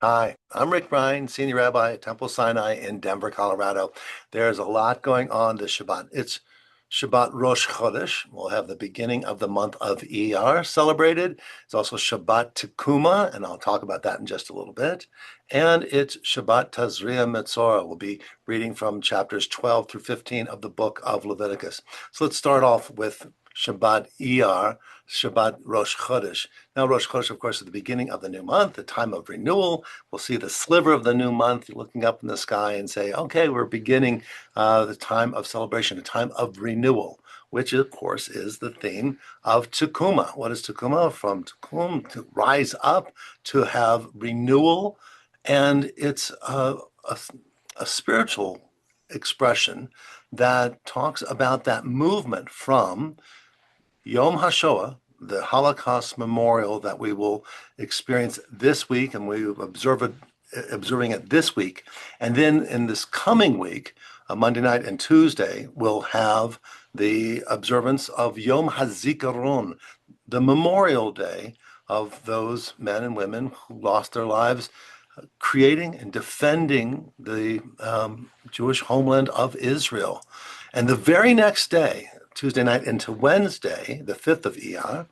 Hi, I'm Rheins, Senior Rabbi at Temple Sinai in Denver, Colorado. There's a lot going on this Shabbat. It's Shabbat Rosh Chodesh. We'll have the beginning of the month of Iyar celebrated. It's also Shabbat Tekumah, and I'll talk about that in just a little bit. And it's Shabbat Tazria-Metzora. We'll be reading from chapters 12 through 15 of the book of Leviticus. So let's start off with Shabbat Iyar, Shabbat Rosh Chodesh. Now, Rosh Chodesh, of course, is the beginning of the new month, the time of renewal. We'll see the sliver of the new month, looking up in the sky and say, okay, we're beginning the time of celebration, a time of renewal, which, of course, is the theme of Tekumah. What is Tekumah? From Tekum, to rise up, to have renewal. And it's a spiritual expression that talks about that movement from Yom HaShoah, the Holocaust memorial that we will experience this week, and we observing it this week. And then in this coming week, Monday night and Tuesday, we'll have the observance of Yom HaZikaron, the Memorial Day of those men and women who lost their lives creating and defending the Jewish homeland of Israel. And the very next day, Tuesday night into Wednesday, the 5th of Iyar,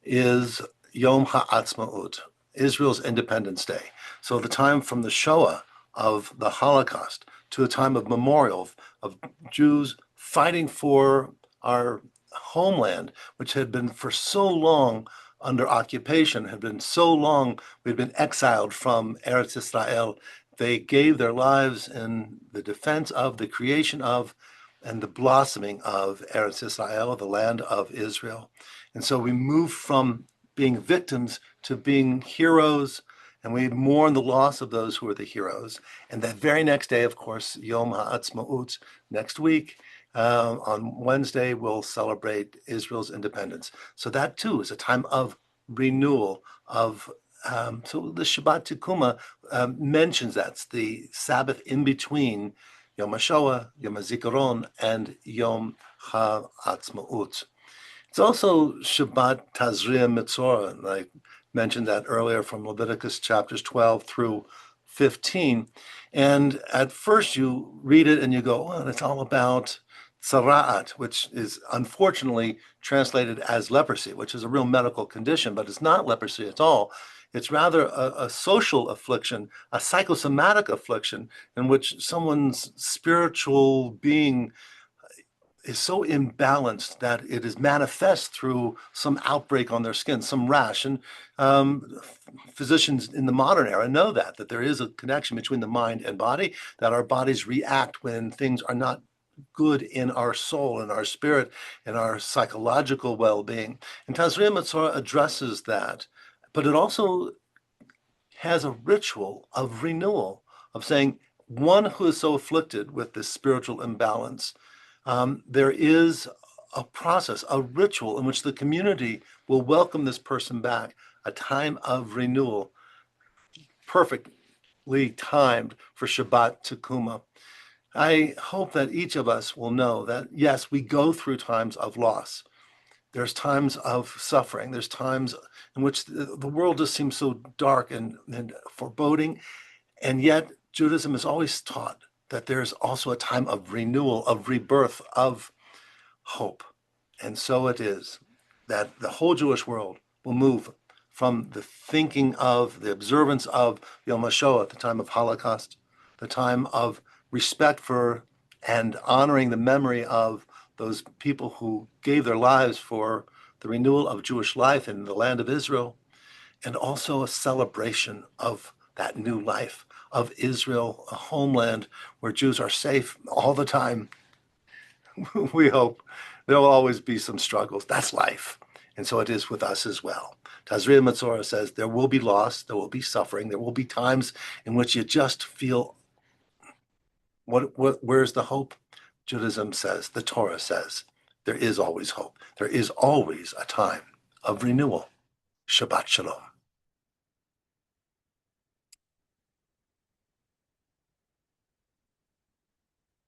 is Yom HaAtzmaut, Israel's Independence Day. So the time from the Shoah of the Holocaust to a time of memorial of Jews fighting for our homeland, which had been for so long under occupation, had been so long, we'd been exiled from Eretz Israel. They gave their lives in the defense of, the creation of, and the blossoming of Eretz Israel, the land of Israel. And so we move from being victims to being heroes, and we mourn the loss of those who are the heroes. And that very next day, of course, Yom HaAtzmaut, next week, on Wednesday, we'll celebrate Israel's independence. So that too is a time of renewal of. So the Shabbat Tekumah mentions that's the Sabbath in between Yom HaShoah, Yom HaZikaron, and Yom HaAtzmaut. It's also Shabbat Tazria-Metzora, and I mentioned that earlier from Leviticus chapters 12 through 15. And at first you read it and you go, well, it's all about tzara'at, which is unfortunately translated as leprosy, which is a real medical condition, but it's not leprosy at all. It's rather a social affliction, a psychosomatic affliction in which someone's spiritual being is so imbalanced that it is manifest through some outbreak on their skin, some rash. And physicians in the modern era know that there is a connection between the mind and body, that our bodies react when things are not good in our soul, in our spirit, in our psychological well-being. And Tazria-Metzora addresses that, but it also has a ritual of renewal, of saying, one who is so afflicted with this spiritual imbalance, there is a process, a ritual in which the community will welcome this person back, a time of renewal, perfectly timed for Shabbat Tekumah. I hope that each of us will know that, yes, we go through times of loss. There's times of suffering. There's times in which the world just seems so dark and foreboding. And yet, Judaism has always taught that there's also a time of renewal, of rebirth, of hope. And so it is that the whole Jewish world will move from the thinking of, the observance of Yom HaShoah, the time of Holocaust, the time of respect for and honoring the memory of those people who gave their lives for the renewal of Jewish life in the land of Israel, and also a celebration of that new life of Israel, a homeland where Jews are safe all the time. We hope there will always be some struggles. That's life. And so it is with us as well. Tazria-Metzora says there will be loss, there will be suffering, there will be times in which you just feel, where's the hope? Judaism says, the Torah says, there is always hope. There is always a time of renewal. Shabbat Shalom.